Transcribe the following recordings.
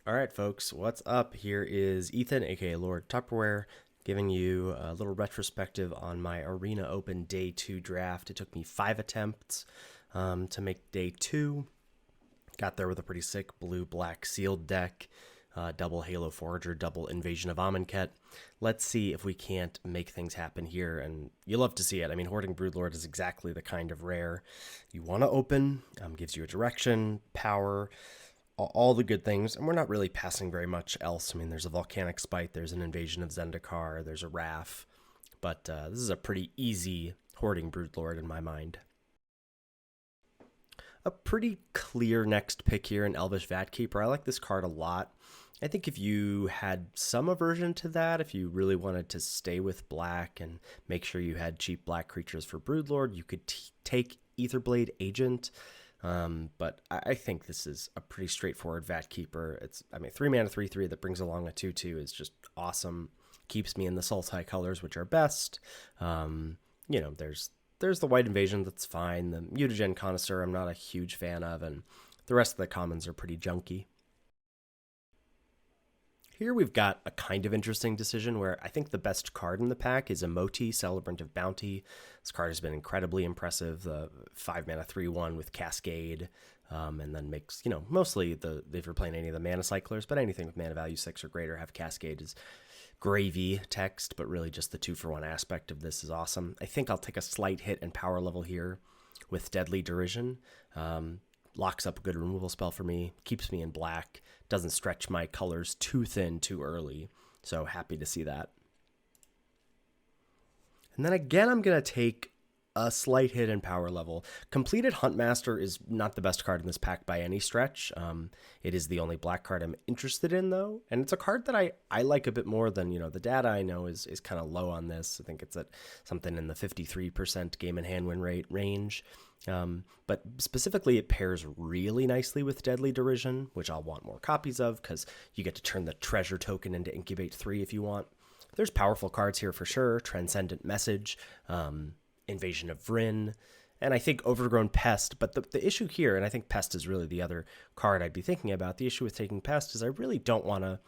All right, folks, what's up? Here is Ethan, aka Lord Tupperware, giving you a little retrospective on my Arena Open Day 2 draft. It took me 5 attempts to make Day 2. Got there with a pretty sick blue-black sealed deck, double Halo Forager, double Invasion of Amonkhet. Let's see if we can't make things happen here, and you love to see it. I mean, Hoarding Broodlord is exactly the kind of rare you want to open. Gives you a direction, power, all the good things, and we're not really passing very much else. I mean, there's a Volcanic Spite, there's an Invasion of Zendikar, there's a Wrath, but this is a pretty easy Hoarding Broodlord in my mind. A pretty clear next pick here in Elvish Vatkeeper. I like this card a lot. I think if you had some aversion to that, if you really wanted to stay with black and make sure you had cheap black creatures for Broodlord, you could take Aetherblade Agent. But I think this is a pretty straightforward Vatkeeper. I mean, 3 mana, 3/3 that brings along a 2/2 is just awesome. Keeps me in the Sultai colors, which are best. There's the White Invasion, that's fine. The Mutagen Connoisseur, I'm not a huge fan of, and the rest of the commons are pretty junky. Here we've got a kind of interesting decision where I think the best card in the pack is Emoti, Celebrant of Bounty. This card has been incredibly impressive. The 5 mana 3/1 with Cascade, and then makes, mostly if you're playing any of the mana cyclers, but anything with mana value 6 or greater, have Cascade is gravy text, but really just the 2-for-1 aspect of this is awesome. I think I'll take a slight hit in power level here with Deadly Derision. Locks up a good removal spell for me, keeps me in black, doesn't stretch my colors too thin too early, so happy to see that. And then again, I'm going to take a slight hit in power level. Completed Huntmaster is not the best card in this pack by any stretch. It is the only black card I'm interested in, though, and it's a card that I like a bit more than, the data I know is kind of low on this. I think it's at something in the 53% game and hand win rate range. But specifically, it pairs really nicely with Deadly Derision, which I'll want more copies of because you get to turn the treasure token into Incubate 3 if you want. There's powerful cards here for sure. Transcendent Message, Invasion of Vryn, and I think Overgrown Pest. But the issue here, and I think Pest is really the other card I'd be thinking about, the issue with taking Pest is I really don't want to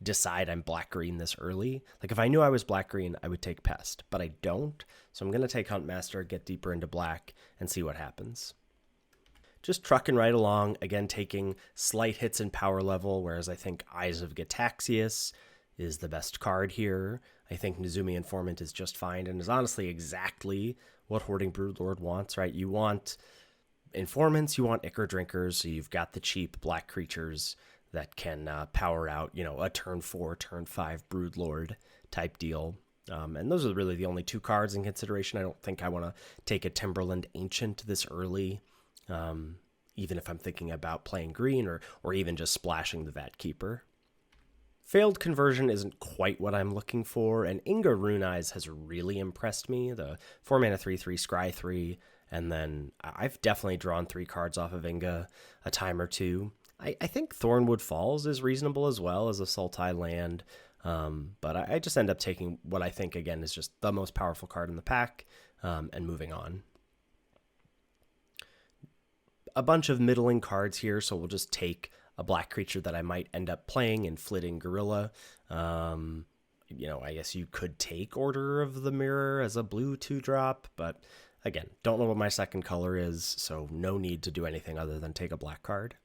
decide I'm black-green this early. Like, if I knew I was black-green, I would take Pest, but I don't. So I'm going to take Huntmaster, get deeper into black, and see what happens. Just trucking right along, again taking slight hits in power level, whereas I think Eyes of Gitaxias is the best card here. I think Nezumi Informant is just fine and is honestly exactly what Hoarding Broodlord wants, right? You want informants, you want Ichor Drinkers, so you've got the cheap black creatures that can power out, a turn 4, turn 5 Broodlord type deal. And those are really the only 2 cards in consideration. I don't think I want to take a Timberland Ancient this early, even if I'm thinking about playing green or even just splashing the Vatkeeper. Failed Conversion isn't quite what I'm looking for, and Inga Rune Eyes has really impressed me. The 4 mana 3/3 Scry 3, and then I've definitely drawn 3 cards off of Inga a time or two. I think Thornwood Falls is reasonable as well as a Sultai land, but I just end up taking what I think, again, is just the most powerful card in the pack, and moving on. A bunch of middling cards here, so we'll just take a black creature that I might end up playing in Flitting Gorilla. I guess you could take Order of the Mirror as a blue 2-drop, but again, don't know what my second color is, so no need to do anything other than take a black card.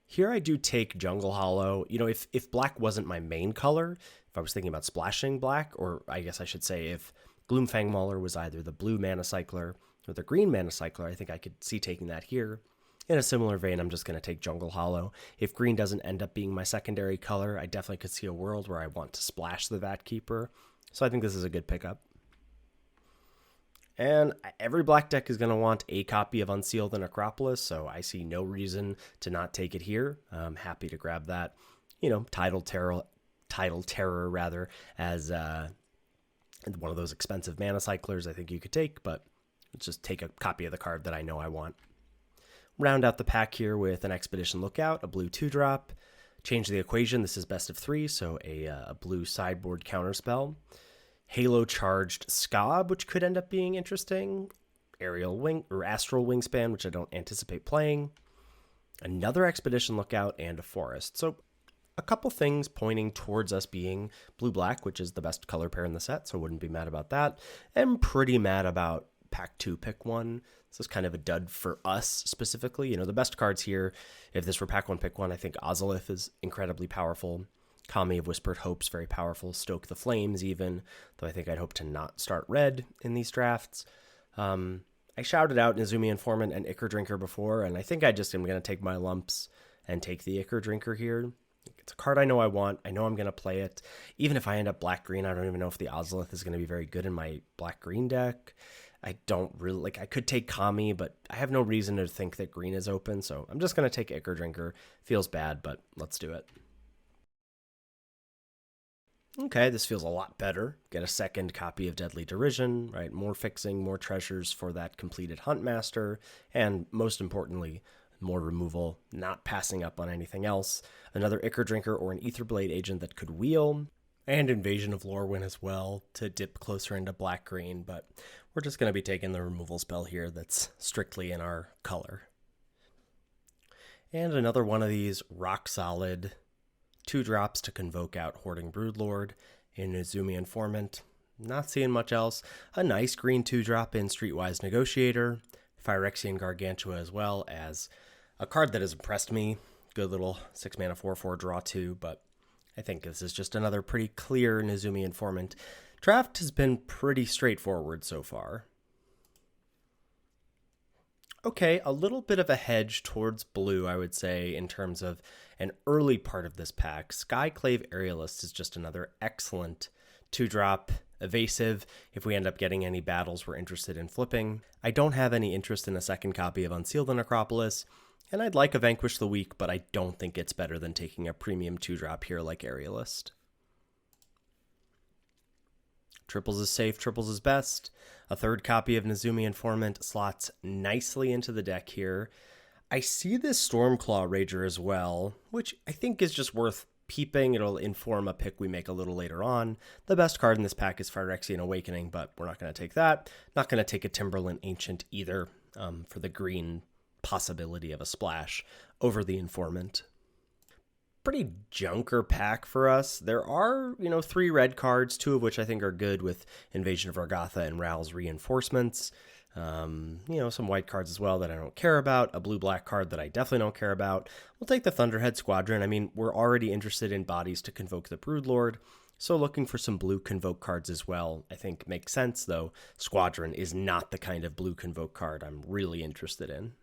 Here I do take Jungle Hollow. If black wasn't my main color, if I was thinking about splashing black, or I guess I should say if Gloomfang Mauler was either the blue mana cycler or the green mana cycler, I think I could see taking that here. In a similar vein, I'm just going to take Jungle Hollow. If green doesn't end up being my secondary color, I definitely could see a world where I want to splash the Vatkeeper. So I think this is a good pickup. And every black deck is going to want a copy of Unseal the Necropolis, so I see no reason to not take it here. I'm happy to grab that, Tidal Terror rather, as one of those expensive mana cyclers I think you could take, but let's just take a copy of the card that I know I want. Round out the pack here with an Expedition Lookout, a blue 2-drop. Change the equation. This is best of 3, so a blue sideboard counterspell. Halo Charged Scob, which could end up being interesting. Aerial Wing or Astral Wingspan, which I don't anticipate playing. another Expedition Lookout, and a Forest. So a couple things pointing towards us being blue-black, which is the best color pair in the set, so wouldn't be mad about that. I'm pretty mad about Pack 2, Pick 1. This is kind of a dud for us specifically. You know, the best cards here, if this were Pack 1, Pick 1, I think Ozolith is incredibly powerful. Kami of Whispered Hope's very powerful. Stoke the Flames even, though I think I'd hope to not start red in these drafts. I shouted out Nezumi Informant and Ichor Drinker before, and I think I just am going to take my lumps and take the Ichor Drinker here. It's a card I know I want. I know I'm going to play it. Even if I end up black-green, I don't even know if the Ozolith is going to be very good in my black-green deck. I don't really, like, I could take Kami, but I have no reason to think that green is open, so I'm just going to take Ichor Drinker. Feels bad, but let's do it. Okay, this feels a lot better. Get a second copy of Deadly Derision, right? More fixing, more treasures for that completed Huntmaster, and most importantly, more removal, not passing up on anything else. Another Ichor Drinker or an Aetherblade agent that could wheel, and Invasion of Lorwyn as well to dip closer into black-green, but we're just going to be taking the removal spell here that's strictly in our color. And another one of these rock-solid 2-drops to convoke out Hoarding Broodlord in Nezumi Informant. Not seeing much else. A nice green 2-drop in Streetwise Negotiator, Phyrexian Gargantua as well as a card that has impressed me. Good little 6-mana 4/4 draw 2, but I think this is just another pretty clear Nezumi Informant. Draft has been pretty straightforward so far. Okay, a little bit of a hedge towards blue, I would say, in terms of an early part of this pack. Skyclave Aerialist is just another excellent 2-drop, evasive. If we end up getting any battles we're interested in flipping. I don't have any interest in a second copy of Unseal the Necropolis, and I'd like a Vanquish the Weak, but I don't think it's better than taking a premium 2-drop here like Aerialist. Triples is safe, triples is best. A third copy of Nezumi Informant slots nicely into the deck here. I see this Stormclaw Rager as well, which I think is just worth peeping. It'll inform a pick we make a little later on. The best card in this pack is Phyrexian Awakening, but we're not going to take that. Not going to take a Timberland Ancient either for the green possibility of a splash over the Informant. Pretty junker pack for us. There are, 3 red cards, 2 of which I think are good with Invasion of Argatha and Ral's Reinforcements. Some white cards as well that I don't care about. A blue-black card that I definitely don't care about. We'll take the Thunderhead Squadron. I mean, we're already interested in bodies to convoke the Broodlord, so looking for some blue convoke cards as well, I think makes sense, though Squadron is not the kind of blue convoke card I'm really interested in.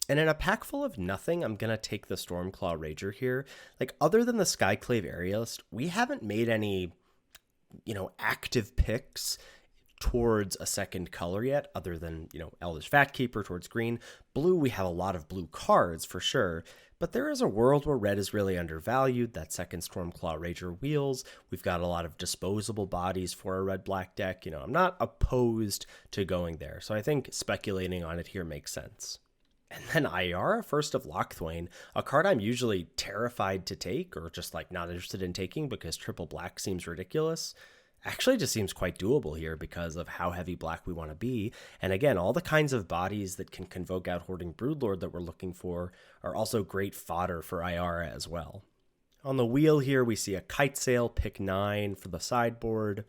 And in a pack full of nothing, I'm going to take the Stormclaw Rager here. Like, other than the Skyclave Aerialist, we haven't made any, active picks towards a second color yet, other than, Elvish Vatkeeper towards green. Blue, we have a lot of blue cards for sure, but there is a world where red is really undervalued. That second Stormclaw Rager wheels. We've got a lot of disposable bodies for a red-black deck. I'm not opposed to going there, so I think speculating on it here makes sense. And then Ayara, First of Lochthwain, a card I'm usually terrified to take or just not interested in taking because triple black seems ridiculous. Actually just seems quite doable here because of how heavy black we want to be. And again, all the kinds of bodies that can convoke out Hoarding Broodlord that we're looking for are also great fodder for Ayara as well. On the wheel here, we see a Kite Sail, pick 9 for the sideboard.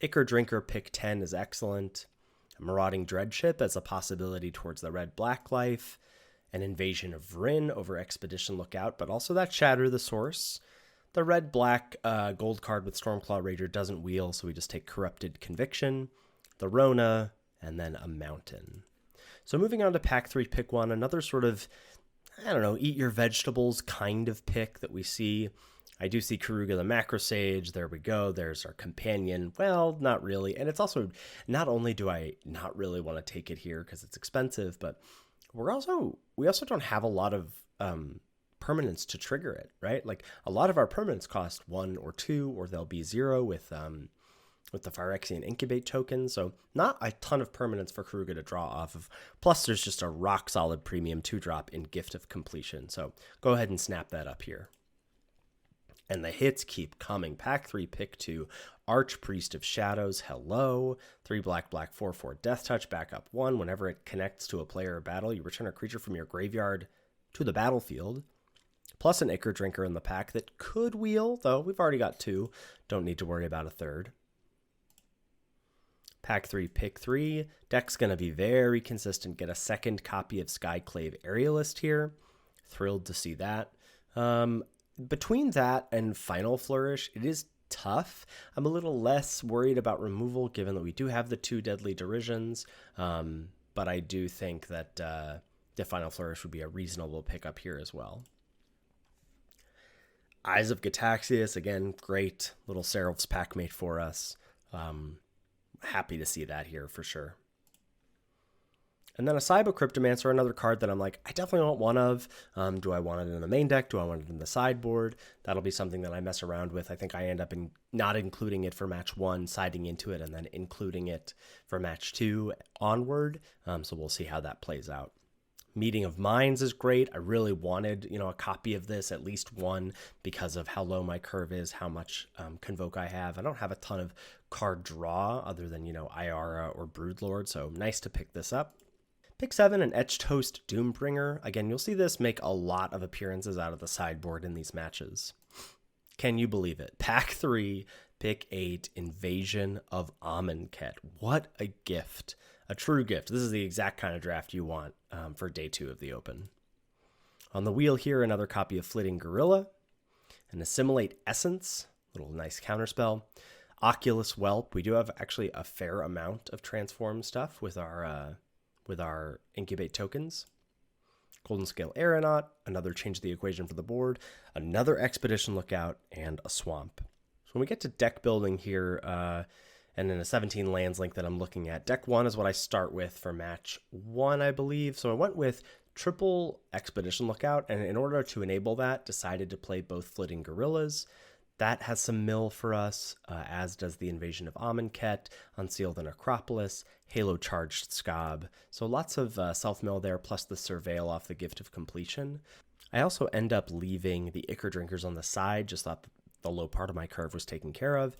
Ichor Drinker, pick 10 is excellent. A Marauding Dreadship as a possibility towards the red-black life, an Invasion of Vryn over Expedition Lookout, but also that Shatter the Source. The red-black gold card with Stormclaw Rager doesn't wheel, so we just take Corrupted Conviction, the Rona, and then a Mountain. So moving on to pack 3, pick 1, another sort of, eat your vegetables kind of pick that we see. I do see Karuga the Macro Sage. There we go. There's our companion. Well, not really. And it's also, not only do I not really want to take it here because it's expensive, but we also don't have a lot of permanents to trigger it, right? Like a lot of our permanents cost 1 or 2, or they'll be 0 with the Phyrexian Incubate token. So not a ton of permanents for Karuga to draw off of. Plus there's just a rock solid premium 2-drop in Gift of Completion. So go ahead and snap that up here. And the hits keep coming. Pack 3, pick 2, Archpriest of Shadows, hello. 3 black, 4/4 Death Touch, back up 1. Whenever it connects to a player or battle, you return a creature from your graveyard to the battlefield, plus an Ichor Drinker in the pack that could wheel, though we've already got 2. Don't need to worry about a 3rd. Pack 3, pick 3. Deck's going to be very consistent. Get a 2nd copy of Skyclave Aerialist here. Thrilled to see that. Between that and Final Flourish, it is tough. I'm a little less worried about removal given that we do have the 2 Deadly Derisions, but I do think that the Final Flourish would be a reasonable pickup here as well. Eyes of Gataxius, again, great little Seraph's packmate for us. Happy to see that here for sure. And then a Cyber Cryptomancer, another card that I'm like, I definitely want one of. Do I want it in the main deck? Do I want it in the sideboard? That'll be something that I mess around with. I think I end up not including it for match 1, siding into it, and then including it for match 2 onward. So we'll see how that plays out. Meeting of Minds is great. I really wanted, a copy of this, at least one, because of how low my curve is, how much Convoke I have. I don't have a ton of card draw other than, Iara or Broodlord, so nice to pick this up. Pick 7, an Etched Host Doombringer. Again, you'll see this make a lot of appearances out of the sideboard in these matches. Can you believe it? Pack 3, pick 8, Invasion of Amonkhet. What a gift. A true gift. This is the exact kind of draft you want for day 2 of the Open. On the wheel here, another copy of Flitting Gorilla, an Assimilate Essence, little nice counterspell. Oculus Whelp. We do have actually a fair amount of transform stuff with our Incubate tokens. Golden Scale Aeronaut, another change the equation for the board, another Expedition Lookout, and a Swamp. So when we get to deck building here, and in a 17 lands link that I'm looking at, deck 1 is what I start with for match 1, I believe. So I went with triple Expedition Lookout, and in order to enable that, decided to play both Flitting Gorillas. That has some mill for us, as does the Invasion of Amonkhet, Unseal the Necropolis, Halo Charged Scob. So lots of self-mill there, plus the Surveil off the Gift of Completion. I also end up leaving the Ichor Drinkers on the side, just thought the low part of my curve was taken care of.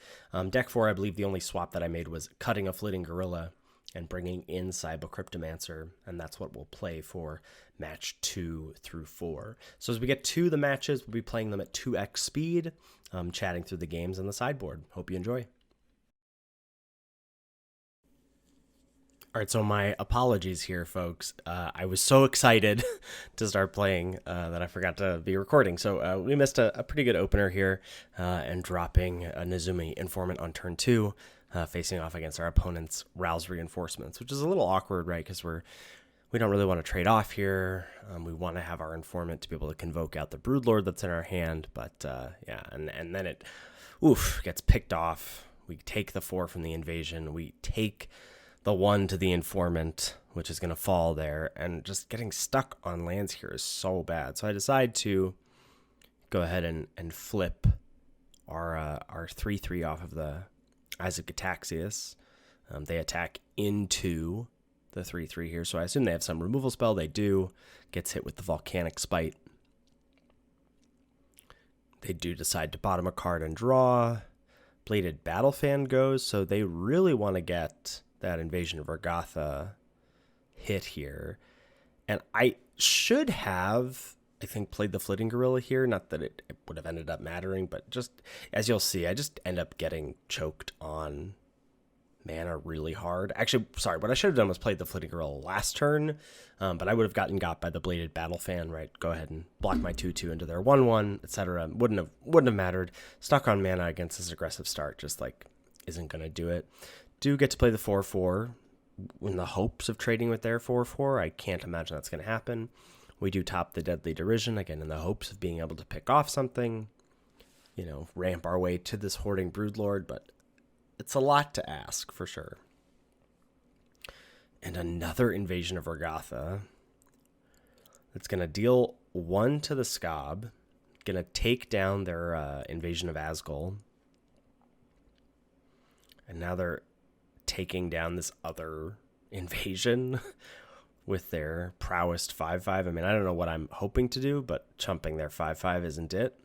Deck 4, I believe the only swap that I made was cutting a Flitting Gorilla and bringing in Cyber Cryptomancer, and that's what we'll play for match 2 through 4. So as we get to the matches, we'll be playing them at 2x speed, chatting through the games on the sideboard. Hope you enjoy. All right, so my apologies here, folks. I was so excited to start playing that I forgot to be recording. So we missed a pretty good opener here and dropping a Nezumi Informant on turn 2, facing off against our opponent's Rouse Reinforcements, which is a little awkward, right? Because we don't really want to trade off here. We want to have our Informant to be able to convoke out the Broodlord that's in our hand. But yeah, and then it gets picked off. We take the 4 from the Invasion. We take the 1 to the Informant, which is going to fall there, and just getting stuck on lands here is so bad. So I decide to go ahead and flip our 3/3 off of the Eyes of Gataxius. They attack into the 3/3 here, so I assume they have some removal spell. They do. Gets hit with the Volcanic Spite. They do decide to bottom a card and draw. Bladed Battlefan goes, so they really want to get that Invasion of Urgatha hit here. And I should have, I think, played the Flitting Gorilla here. Not that it would have ended up mattering, but just, as you'll see, I just end up getting choked on mana really hard. Actually, sorry, what I should have done was played the Flitting Gorilla last turn, but I would have gotten got by the Bladed Battlefan, right? Go ahead and block my 2/2 into their 1/1, etc. Wouldn't have mattered. Stuck on mana against this aggressive start just isn't going to do it. Do get to play the 4/4 in the hopes of trading with their 4/4. I can't imagine that's going to happen. We do top the Deadly Derision, again, in the hopes of being able to pick off something, ramp our way to this Hoarding Broodlord, but it's a lot to ask, for sure. And another Invasion of Urgatha. That's going to deal 1 to the Scob, going to take down their Invasion of Asgul. And now they're taking down this other invasion with their prowess 5/5. I mean, I don't know what I'm hoping to do, but chumping their 5/5 isn't it.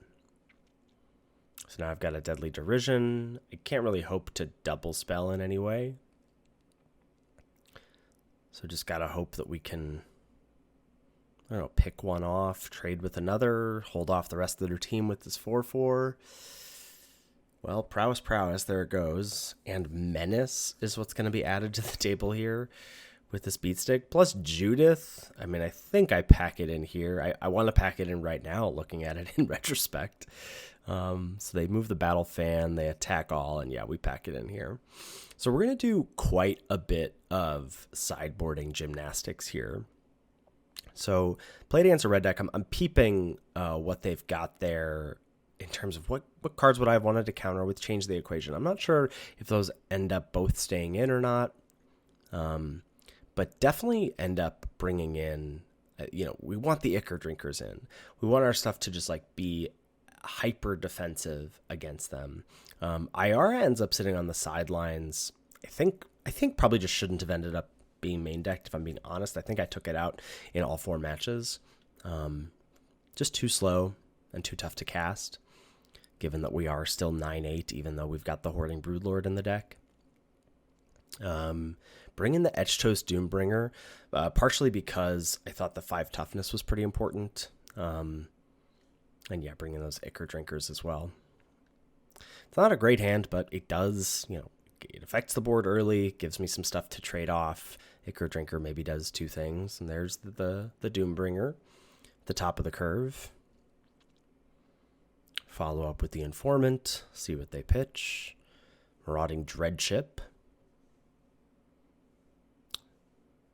So now I've got a Deadly Derision. I can't really hope to double spell in any way. So just gotta hope that we can I don't know, pick one off, trade with another, hold off the rest of their team with this 4/4. Well, prowess, there it goes. And menace is what's going to be added to the table here with this beat stick. Plus Judith. I mean, I think I pack it in here. I want to pack it in right now, looking at it in retrospect. So they move the battle fan, they attack all, and yeah, we pack it in here. So we're going to do quite a bit of sideboarding gymnastics here. So played against a red deck, I'm peeping what they've got there in terms of what cards would I have wanted to counter with Change the Equation. I'm not sure if those end up both staying in or not, but definitely end up bringing in, we want the Ichor Drinkers in. We want our stuff to just like be hyper defensive against them. Iara ends up sitting on the sidelines. I think probably just shouldn't have ended up being main decked, if I'm being honest. I think I took it out in all 4 matches. Just too slow and too tough to cast, given that we are still 9/8, even though we've got the Hoarding Broodlord in the deck. Bring in the Etched Toast Doombringer, partially because I thought the 5 toughness was pretty important. And yeah, bring in those Ichor Drinkers as well. It's not a great hand, but it does, it affects the board early, gives me some stuff to trade off. Ichor Drinker maybe does 2 things, and there's the Doombringer, the top of the curve. Follow up with the Informant, see what they pitch. Marauding Dreadship.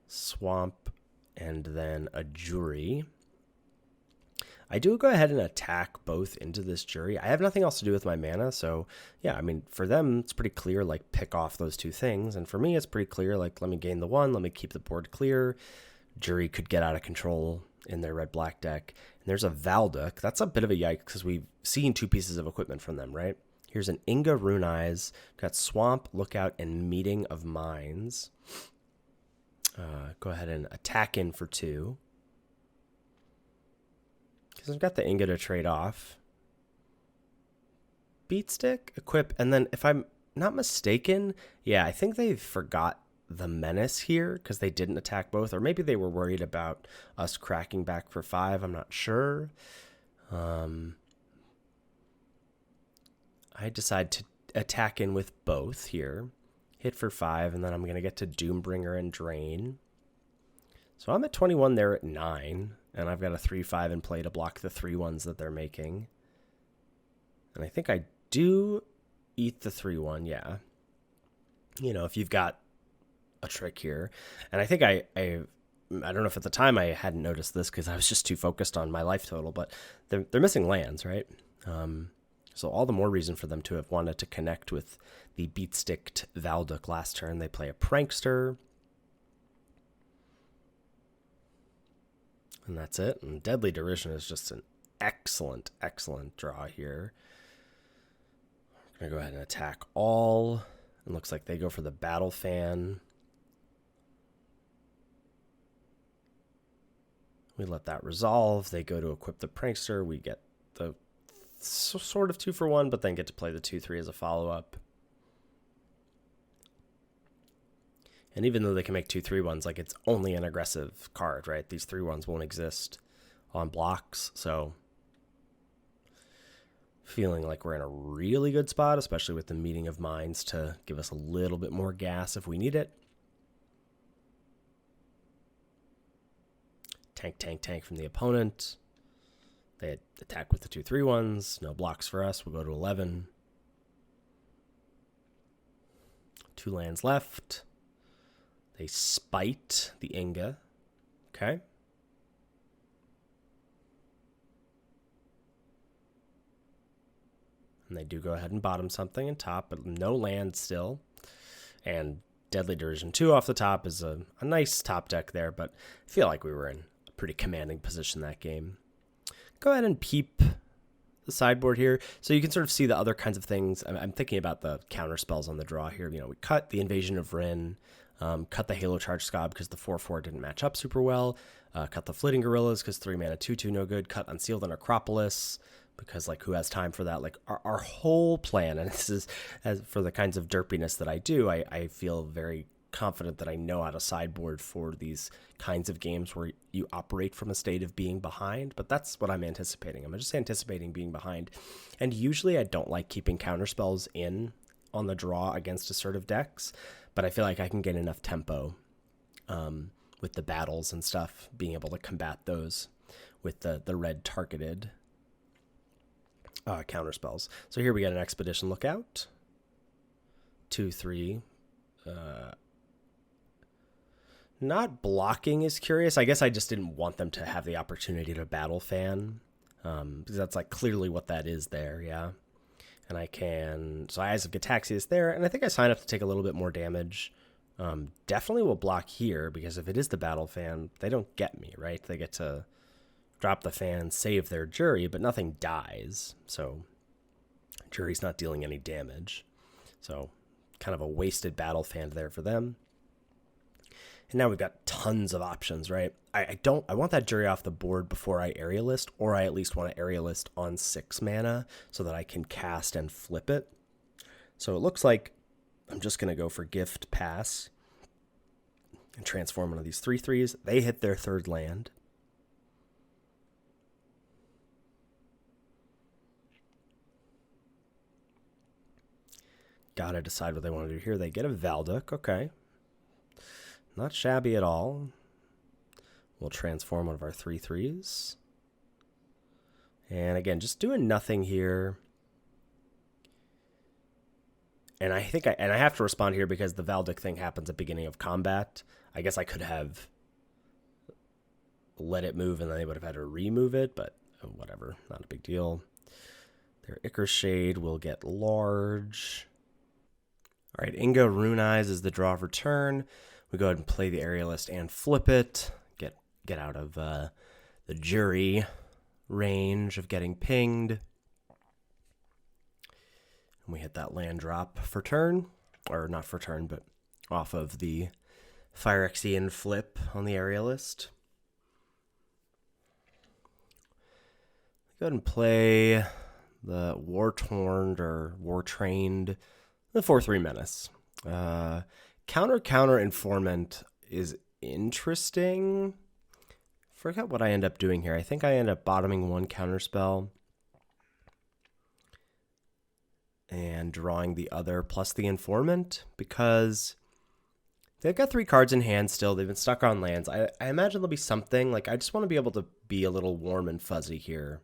Swamp, and then a Jury. I do go ahead and attack both into this Jury. I have nothing else to do with my mana, so yeah, I mean, for them, it's pretty clear, like, pick off those 2 things, and for me, it's pretty clear, like, let me gain the 1, let me keep the board clear. Jury could get out of control in their red-black deck, and there's a Valduk. That's a bit of a yikes, because we've seen 2 pieces of equipment from them, right? Here's an Inga Rune Eyes, got Swamp, Lookout, and Meeting of Minds. Go ahead and attack in for 2. Because I've got the Inga to trade off. Beat stick, equip, and then if I'm not mistaken, yeah, I think they forgot the Menace here because they didn't attack both, or maybe they were worried about us cracking back for 5. I'm not sure. I decide to attack in with both here. Hit for 5, and then I'm going to get to Doombringer and Drain. So I'm at 21, they're at 9, and I've got a 3/5 in play to block the 3/1s that they're making. And I think I do eat the 3/1, yeah. If you've got a trick here. And I think I don't know if at the time I hadn't noticed this because I was just too focused on my life total, but they're missing lands, right? So all the more reason for them to have wanted to connect with the beat-sticked Valduk last turn. They play a Prankster. And that's it. And Deadly Derision is just an excellent, excellent draw here. I'm going to go ahead and attack all. It looks like they go for the Battle Fan. We let that resolve. They go to equip the Prankster. We get the sort of 2-for-1, but then get to play the 2/3 as a follow-up. And even though they can make 2/3/1s, like, it's only an aggressive card, right? These 3/1s won't exist on blocks, so feeling like we're in a really good spot, especially with the Meeting of Minds to give us a little bit more gas if we need it. Tank, tank, tank from the opponent. They attack with the 2/3/1s. No blocks for us. We'll go to 11. 2 lands left. They spite the Inga. Okay. And they do go ahead and bottom something and top, but no land still. And Deadly Derision 2 off the top is a nice top deck there, but I feel like we were in a pretty commanding position that game. Go ahead and peep the sideboard here. So you can sort of see the other kinds of things. I'm thinking about the counter spells on the draw here. We cut the Invasion of Rin, cut the Halo Charge Scob because the 4/4 didn't match up super well, cut the Flitting Gorillas because 3 mana 2/2 no good, cut Unseal the Necropolis because, like, who has time for that? Like, our whole plan, and this is, as for the kinds of derpiness that I do, I feel very confident that I know how to sideboard for these kinds of games where you operate from a state of being behind, but that's what I'm anticipating. I'm just anticipating being behind. And usually I don't like keeping counterspells in on the draw against assertive decks, but I feel like I can get enough tempo with the battles and stuff, being able to combat those with the red targeted counterspells. So here we got an Expedition Lookout, 2/3. Not blocking is curious. I guess I just didn't want them to have the opportunity to battle fan, because that's like clearly what that is there, yeah. And I can, so Eyes of Gataxia is there, and I think I sign up to take a little bit more damage. Definitely will block here, because if it is the battle fan, they don't get me, right? They get to drop the fan and save their jury, but nothing dies, so jury's not dealing any damage. So kind of a wasted battle fan there for them. And now we've got tons of options, right? I want that jury off the board before I Aerialist, or I at least want to Aerialist on 6 mana so that I can cast and flip it. So it looks like I'm just going to go for Gift, pass, and transform one of these 3/3s. They hit their 3rd land. Gotta decide what they want to do here. They get a Valduk, okay. Not shabby at all. We'll transform one of our 3/3s. And again, just doing nothing here. And I think I have to respond here because the Valduk thing happens at the beginning of combat. I guess I could have let it move and then they would have had to remove it, but whatever, not a big deal. Their Ichor Shade will get large. All right, Inga Rune Eyes is the draw for turn. We go ahead and play the Aerialist and flip it. Get out of the jury range of getting pinged. And we hit that land drop for turn. Or not for turn, but off of the Phyrexian flip on the Aerialist. Go ahead and play the War-Torn or War-Trained, the 4/3 Menace. Counter Informant is interesting. Forget what I end up doing here. I think I end up bottoming one counterspell and drawing the other plus the Informant, because they've got 3 cards in hand still. They've been stuck on lands. I imagine there'll be something. Like, I just want to be able to be a little warm and fuzzy here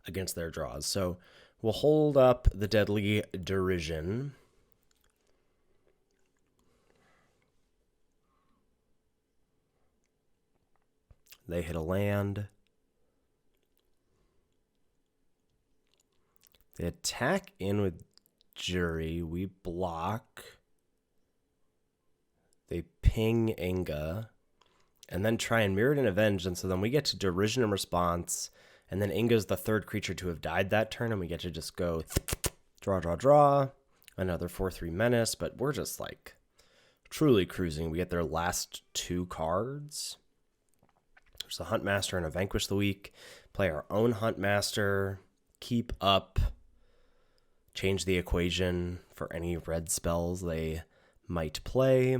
against their draws. So we'll hold up the Deadly Derision. They hit a land. They attack in with Jury. We block. They ping Inga. And then try and Mirrored and Avenge. And so then we get to Derision and Response. And then Inga's the 3rd creature to have died that turn. And we get to just go draw. Another 4/3 Menace. But we're just like truly cruising. We get their last 2 cards. There's a Huntmaster and a Vanquish the Weak. Play our own Huntmaster. Keep up. Change the equation for any red spells they might play.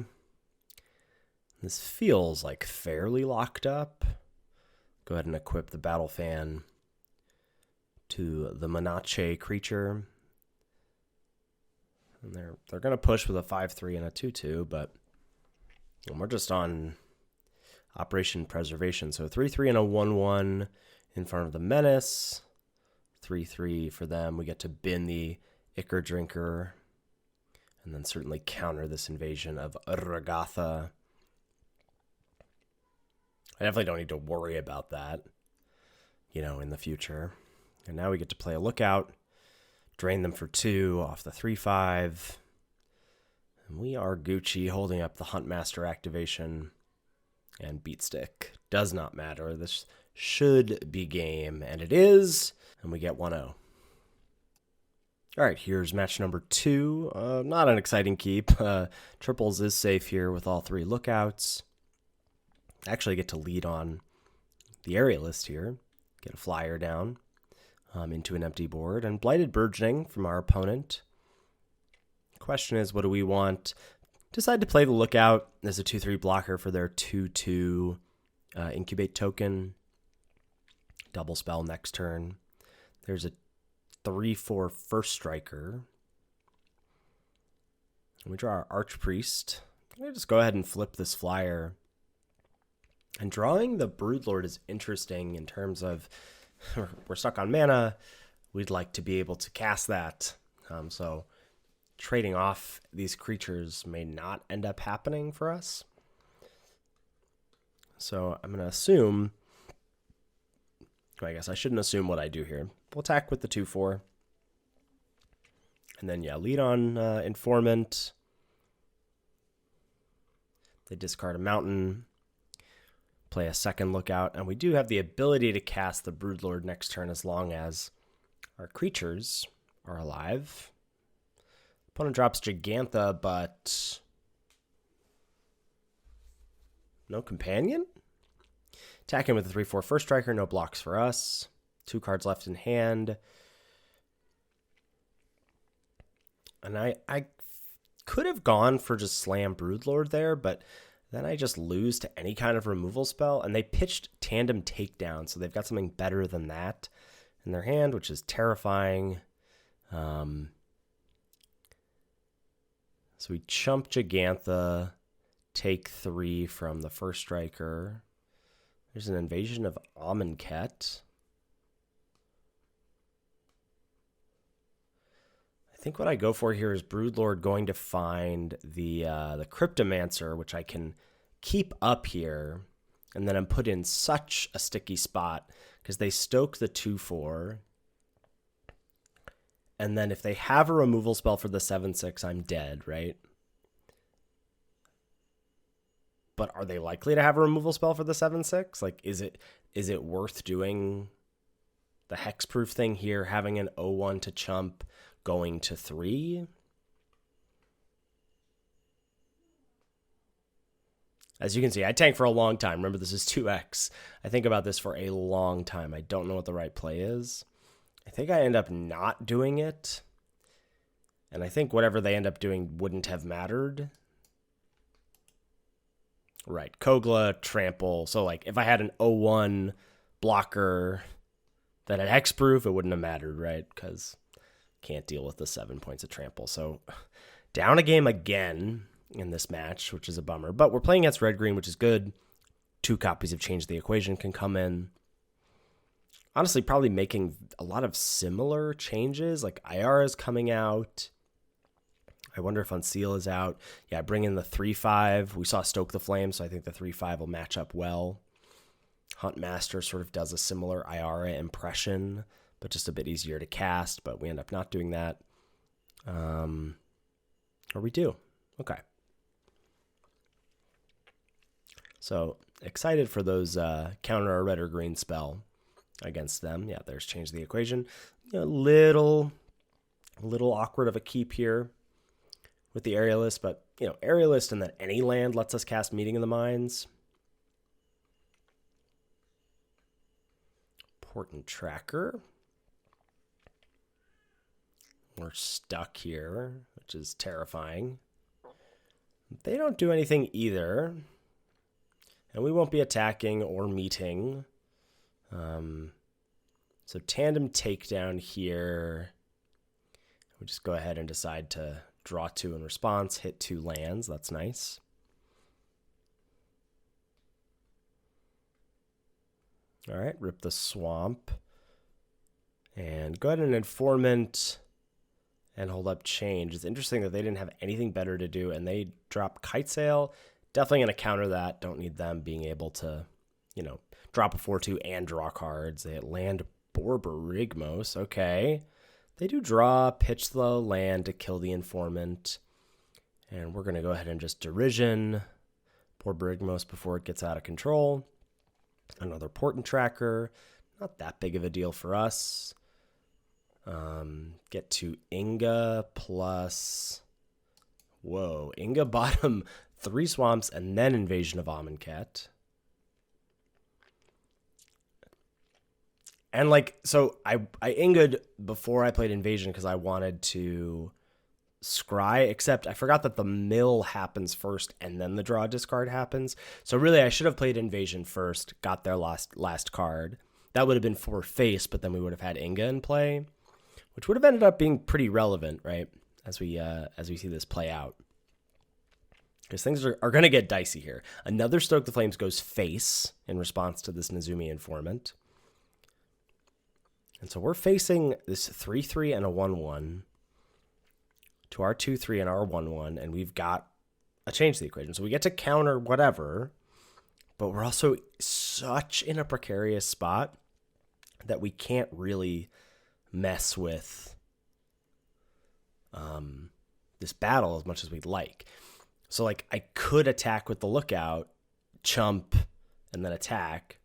This feels like fairly locked up. Go ahead and equip the Battle Fan to the Menace creature. And they're going to push with a 5/3 and a 2/2, but we're just on Operation Preservation. So 3/3 and a 1/1 in front of the Menace. 3/3 for them. We get to bin the Ichor Drinker. And then certainly counter this invasion of Ragatha. I definitely don't need to worry about that, in the future. And now we get to play a Lookout. Drain them for 2 off the 3/5. And we are Gucci holding up the Huntmaster activation. And Beat Stick does not matter. This should be game, and it is. And we get 1-0. All right, here's match number 2. Not an exciting keep. Triples is safe here with all 3 Lookouts. Actually get to lead on the Aerialist here. Get a flyer down into an empty board. And Blighted Burgeoning from our opponent. Question is, what do we want? decide to play the Lookout as a 2/3 blocker for their 2/2 incubate token. Double spell next turn. There's a 3/4 first striker. And we draw our Archpriest. I'm going to just go ahead and flip this flyer. And drawing the Broodlord is interesting in terms of we're stuck on mana. We'd like to be able to cast that. So trading off these creatures may not end up happening for us. So I'm going to assume, I guess I shouldn't assume what I do here. We'll attack with the 2/4. And then, yeah, lead on Informant. They discard a mountain, play a second Lookout, and we do have the ability to cast the Broodlord next turn as long as our creatures are alive. Opponent drops Gigantha, but no companion? Attacking with the 3/4 first striker, no blocks for us. 2 cards left in hand. And I could have gone for just Slam Broodlord there, but then I just lose to any kind of removal spell. And they pitched Tandem Takedown, so they've got something better than that in their hand, which is terrifying. So we chump Gigantha, take 3 from the first striker. There's an Invasion of Amonkhet. I think what I go for here is Broodlord going to find the Cryptomancer, which I can keep up here, and then I'm put in such a sticky spot because they stoke the 2/4. And then if they have a removal spell for the 7/6, I'm dead, right? But are they likely to have a removal spell for the 7/6? Like, is it worth doing the hexproof thing here, having an 0/1 to chump, going to 3? As you can see, I tank for a long time. Remember, this is 2x. I think about this for a long time. I don't know what the right play is. I think I end up not doing it. And I think whatever they end up doing wouldn't have mattered. Right, Kogla, Trample. So, like, if I had an 0/1 blocker that had hexproof, it wouldn't have mattered, right? Because can't deal with the 7 points of Trample. So, down a game again in this match, which is a bummer. But we're playing against red-green, which is good. 2 copies of Change the Equation can come in. Honestly, probably making a lot of similar changes. Like, Ayara's coming out. I wonder if Unseal is out. Yeah, bring in the 3/5. We saw Stoke the Flame, so I think the 3/5 will match up well. Huntmaster sort of does a similar Ayara impression, but just a bit easier to cast, but we end up not doing that. Or we do. Okay. So, excited for those counter a red or green spell against them. Yeah, there's Change the Equation. You know, a little awkward of a keep here with the Aerialist, but, you know, Aerialist and then any land lets us cast Meeting of the Minds. Important Tracker. We're stuck here, which is terrifying. They don't do anything either. And we won't be attacking or meeting. So Tandem Takedown here. We just go ahead and decide to draw 2 in response, hit 2 lands. That's nice. All right, rip the Swamp. And go ahead and Informant and hold up Change. It's interesting that they didn't have anything better to do, and they drop Kite Sail. Definitely going to counter that. Don't need them being able to, you know, drop a 4/2 and draw cards. They land Borborygmos. Okay. They do draw, pitch the land to kill the Informant. And we're going to go ahead and just Derision Borborygmos before it gets out of control. Another Portent Tracker. Not that big of a deal for us. Get to Inga plus... Whoa. Inga bottom 3 swamps and then Invasion of Amonkhet. And, like, so I Inga'd before I played Invasion because I wanted to scry, except I forgot that the mill happens first and then the draw discard happens. So really I should have played Invasion first, got their last card. That would have been for face, but then we would have had Inga in play, which would have ended up being pretty relevant, right? As we see this play out. Because things are going to get dicey here. Another Stoke the Flames goes face in response to this Nezumi Informant. And so we're facing this 3-3 and a 1-1 to our 2-3 and our 1-1, and we've got a change to the equation. So we get to counter whatever, but we're also such in a precarious spot that we can't really mess with this battle as much as we'd like. So like I could attack with the Lookout, chump, and then attack,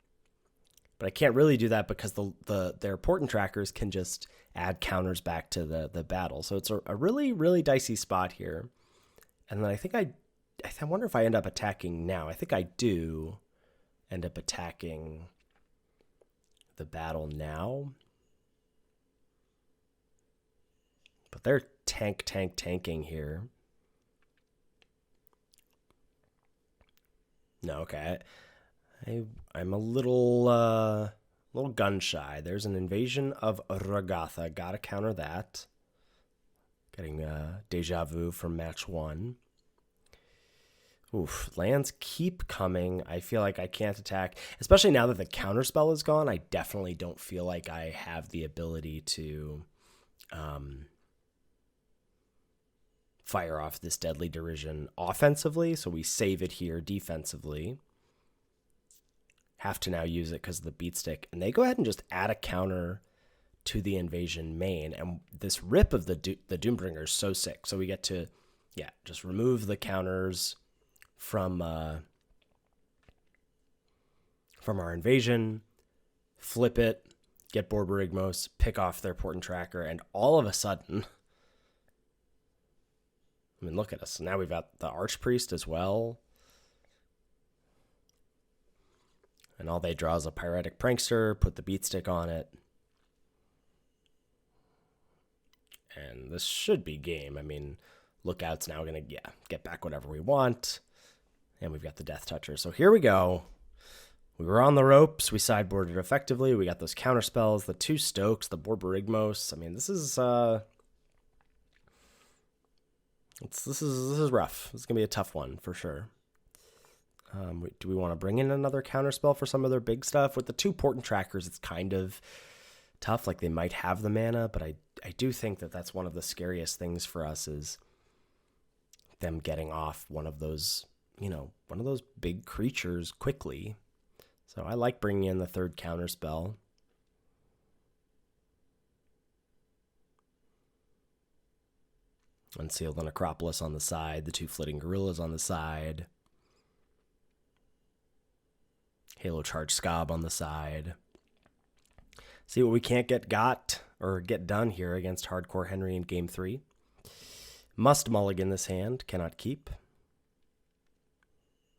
but I can't really do that because their important trackers can just add counters back to the battle. So it's a really, really dicey spot here. And then I wonder if I end up attacking now. I think I do end up attacking the battle now. But they're tanking here. No, okay. I'm a little gun shy. There's an invasion of Ragatha. Gotta counter that. Getting deja vu from match 1. Oof, lands keep coming. I feel like I can't attack, especially now that the counterspell is gone. I definitely don't feel like I have the ability to fire off this Deadly Derision offensively, so we save it here defensively. Have to now use it because of the beat stick, and they go ahead and just add a counter to the invasion main, and this rip of the Doombringer is so sick. So we get to, just remove the counters from our invasion, flip it, get Borborygmos, pick off their important tracker, and all of a sudden, I mean, look at us. Now we've got the Archpriest as well. And all they draw is a Pyretic Prankster, put the beat stick on it. And this should be game. I mean, Lookout's now going to, get back whatever we want. And we've got the Death Toucher. So here we go. We were on the ropes. We sideboarded effectively. We got those counter spells, the 2 Stokes, the Borborygmos. I mean, this is this is rough. This is going to be a tough one for sure. Do we want to bring in another counterspell for some of their big stuff? With the 2 important trackers, it's kind of tough. Like, they might have the mana, but I do think that that's one of the scariest things for us is them getting off one of those big creatures quickly. So I like bringing in the 3rd counterspell. Unseal the Necropolis on the side, the 2 Flitting Gorillas on the side. Halo Charge Scob on the side. See what we can't get done here against Hardcore Henry in Game 3. Must mulligan this hand, cannot keep.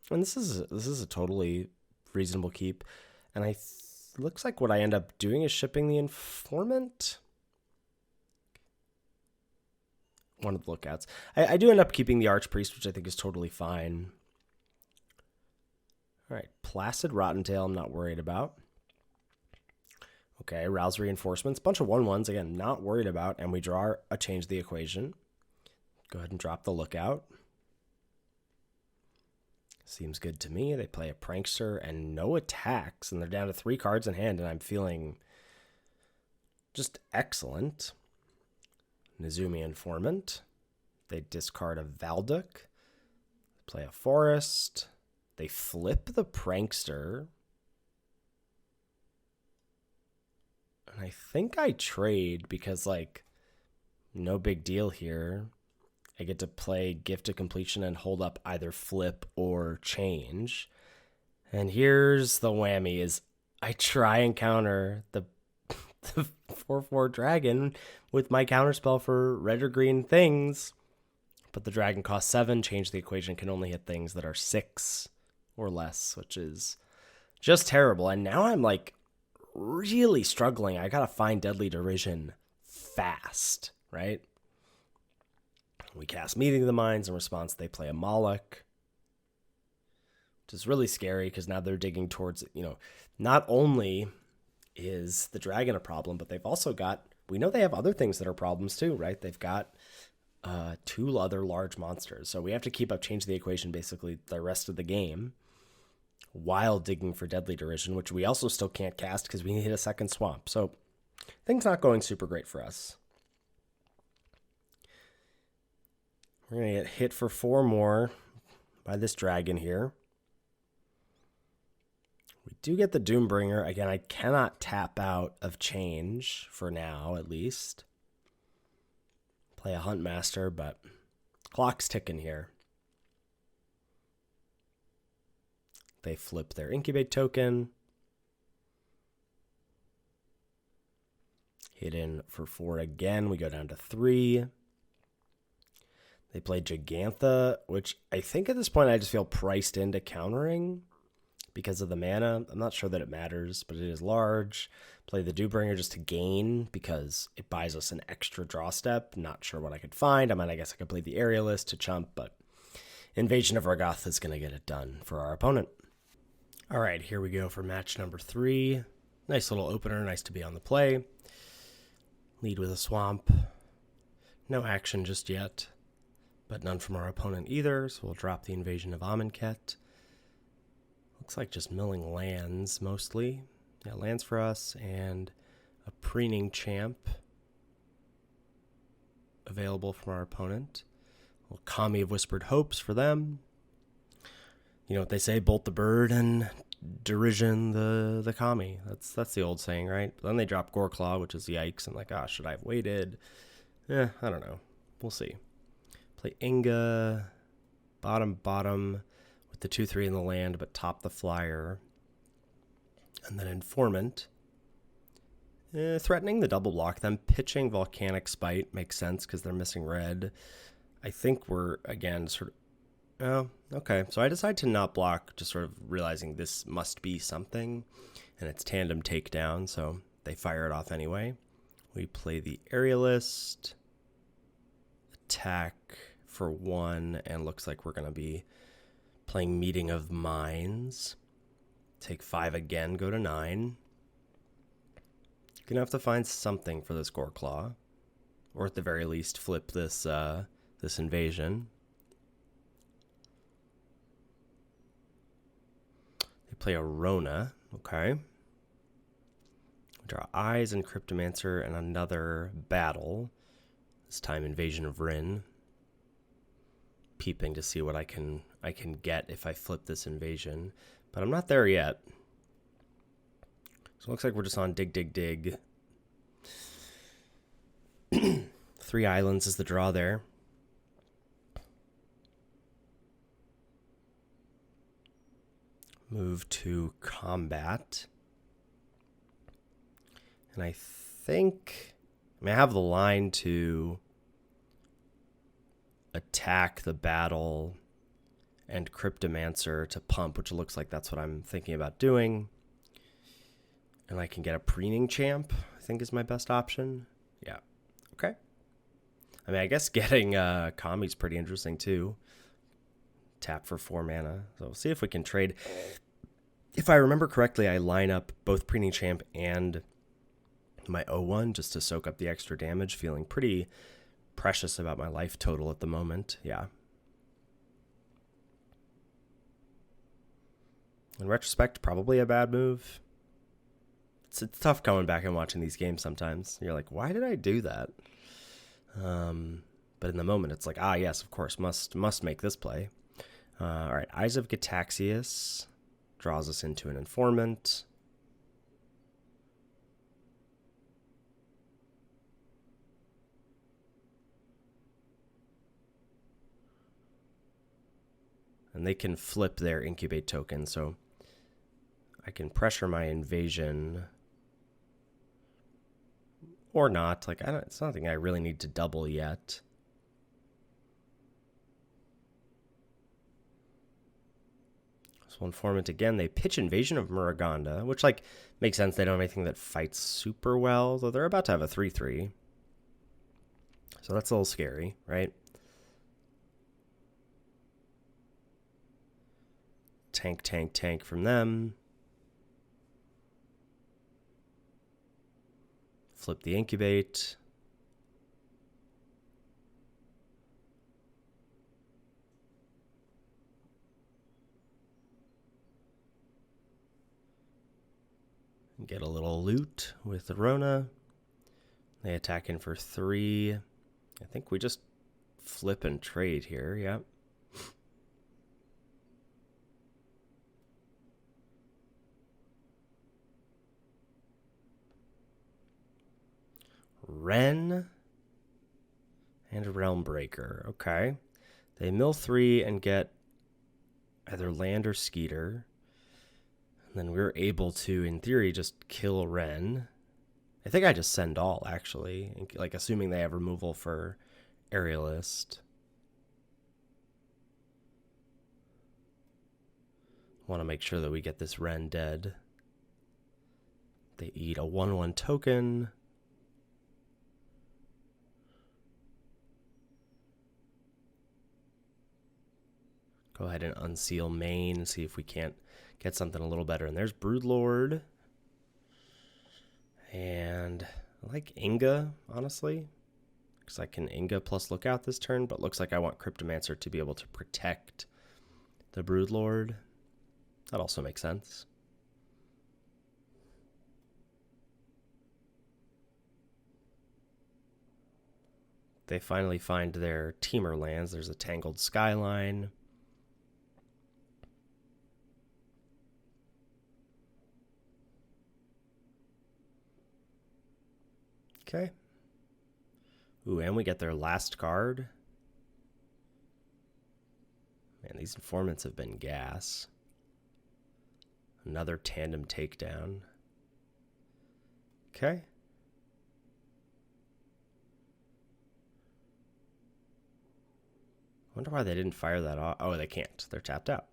And this is a totally reasonable keep. And looks like what I end up doing is shipping the Informant. One of the Lookouts. I do end up keeping the Archpriest, which I think is totally fine. All right, Placid Rottentail I'm not worried about. Okay, Rouse Reinforcements. Bunch of 1/1s, again, not worried about. And we draw a change the equation. Go ahead and drop the Lookout. Seems good to me. They play a Prankster and no attacks, and they're down to 3 cards in hand, and I'm feeling just excellent. Nezumi Informant. They discard a Valduk. Play a Forest. They flip the Prankster. And I think I trade because, no big deal here. I get to play Gift of Completion and hold up either flip or change. And here's the whammy is I try and counter the 4/4 dragon with my counterspell for red or green things. But the dragon costs 7, change the equation, can only hit things that are 6 or less, which is just terrible. And now I'm really struggling. I gotta find Deadly Derision fast, right? We cast Meeting of the Minds. In response, they play a Moloch, which is really scary because now they're digging towards, not only is the dragon a problem, but they've also got, we know they have other things that are problems too, right? They've got 2 other large monsters. So we have to keep up Change the Equation basically the rest of the game while digging for Deadly Derision, which we also still can't cast because we need a second swamp. So things not going super great for us. We're going to get hit for 4 more by this dragon here. We do get the Doombringer. Again, I cannot tap out of Change for now, at least. Play a Huntmaster, but clock's ticking here. They flip their Incubate token. Hit in for 4 again. We go down to 3. They play Gigantha, which I think at this point I just feel priced into countering because of the mana. I'm not sure that it matters, but it is large. Play the Doombringer just to gain because it buys us an extra draw step. Not sure what I could find. I mean, I guess I could play the Aerialist to chump, but Invasion of Ragoth is going to get it done for our opponent. All right, here we go for match number 3. Nice little opener. Nice to be on the play. Lead with a swamp. No action just yet, but none from our opponent either, so we'll drop the Invasion of Amonkhet. Looks like just milling lands, mostly. Yeah, lands for us, and a Preening Champ available from our opponent. A little Kami of Whispered Hopes for them. You know what they say, bolt the bird and derision the Kami. That's the old saying, right? But then they drop Goreclaw, which is yikes, and like, should I have waited? I don't know. We'll see. Play Inga, bottom, with the 2/3 in the land, but top the flyer. And then Informant. Threatening the double block, then pitching Volcanic Spite makes sense because they're missing red. I think we're, again, oh, okay. So I decide to not block, just sort of realizing this must be something, and it's tandem takedown, so they fire it off anyway. We play the Aerialist, attack for 1, and looks like we're going to be playing Meeting of Minds. Take 5 again, go to 9. Gonna have to find something for this Goreclaw, or at the very least flip this this invasion. They play a Rona, okay. Draw Eyes and Cryptomancer and another battle. This time Invasion of Rin. Peeping to see what I can get if I flip this invasion, but I'm not there yet. So it looks like we're just on dig. 3 islands is the draw there. Move to combat. And I have the line to attack the battle and Cryptomancer to pump, which looks like that's what I'm thinking about doing. And I can get a Preening Champ, I think is my best option. Yeah. Okay. I mean, I guess getting Kami's pretty interesting too. Tap for 4 mana. So we'll see if we can trade. If I remember correctly, I line up both Preening Champ and my O1 just to soak up the extra damage, feeling pretty precious about my life total at the moment. Yeah. In retrospect, probably a bad move. It's tough coming back and watching these games sometimes. You're like, why did I do that? But in the moment, it's like, yes, of course, must make this play. All right, Eyes of Gitaxias draws us into an Informant. And they can flip their Incubate token, so I can pressure my invasion or not. Like, it's nothing I really need to double yet. So Informant again, they pitch Invasion of Muraganda, which makes sense. They don't have anything that fights super well, though they're about to have a 3/3. So that's a little scary, right? Tank, tank, tank from them. Flip the incubate. Get a little loot with the Rona. They attack in for 3. I think we just flip and trade here. Yep. Wren and a Realm Breaker. Okay. They mill 3 and get either land or Skeeter. And then we're able to, in theory, just kill Wren. I think I just send all, actually. Like, assuming they have removal for Aerialist. Want to make sure that we get this Wren dead. They eat a 1/1 token. Go ahead and unseal main and see if we can't get something a little better. And there's Broodlord. And I like Inga, honestly. Because I can Inga plus Lookout this turn, but looks like I want Cryptomancer to be able to protect the Broodlord. That also makes sense. They finally find their Teamer lands. There's a Tangled Skyline. Okay. Ooh, and we get their last card. Man, these informants have been gas. Another Tandem Takedown. Okay. Wonder why they didn't fire that off. Oh, they can't. They're tapped out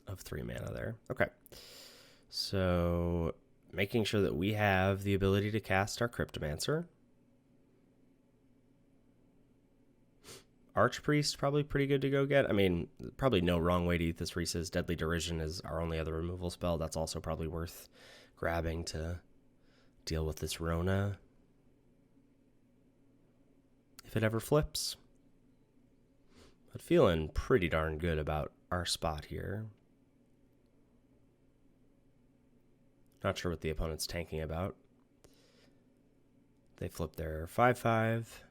of 3 mana there. Okay. So, making sure that we have the ability to cast our Cryptomancer. Archpriest, probably pretty good to go get. I mean, probably no wrong way to eat this Reese's. Deadly Derision is our only other removal spell. That's also probably worth grabbing to deal with this Rona. If it ever flips. But feeling pretty darn good about our spot here. Not sure what the opponent's tanking about. They flip their 5/5.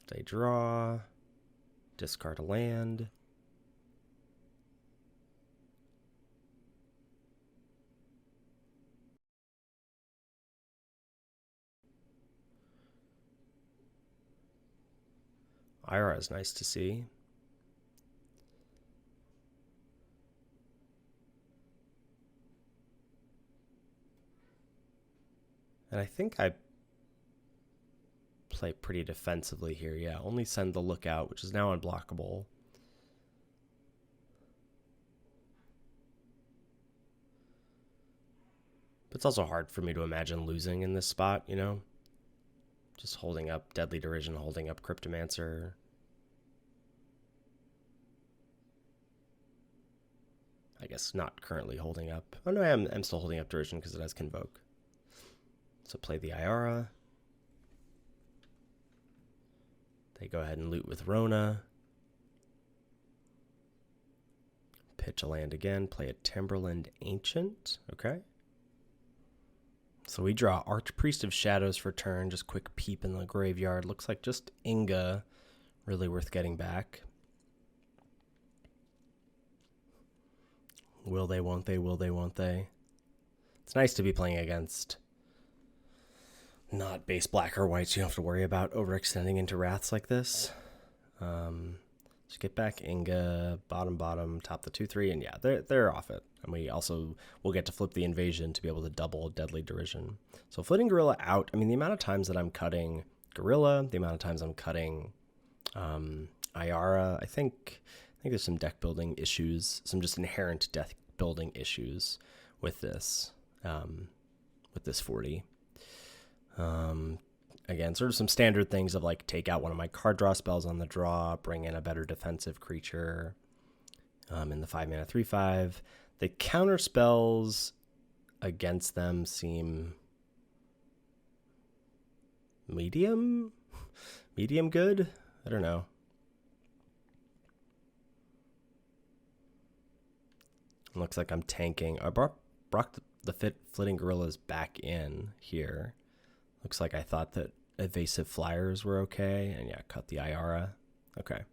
They draw. Discard a land. Ira is nice to see. And I think I play pretty defensively here. Yeah, only send the Lookout, which is now unblockable. But it's also hard for me to imagine losing in this spot, you know? Just holding up Deadly Derision, holding up Cryptomancer. I guess not currently holding up. Oh no, I'm still holding up Derision because it has Convoke. So play the Iara. They go ahead and loot with Rona. Pitch a land again. Play a Timberland Ancient. Okay. So we draw Archpriest of Shadows for turn. Just quick peep in the graveyard. Looks like just Inga. Really worth getting back. Will they, won't they, will they, won't they? It's nice to be playing against not base black or white, so you don't have to worry about overextending into wraths like this. Just get back Inga, bottom, top the 2/3, and yeah, they're off it. And we also will get to flip the invasion to be able to double Deadly Derision. So flitting Gorilla out, I mean, the amount of times that I'm cutting Gorilla, the amount of times I'm cutting Iara, I think there's some deck building issues, some just inherent deck building issues with this 40. Again, sort of some standard things of like take out one of my card draw spells on the draw, bring in a better defensive creature, in the 5-mana 3/5. The counter spells against them seem medium good. I don't know. It looks like I'm tanking. I brought the flitting gorillas back in here. Looks like I thought that evasive flyers were okay, and yeah, cut the Iara. Okay.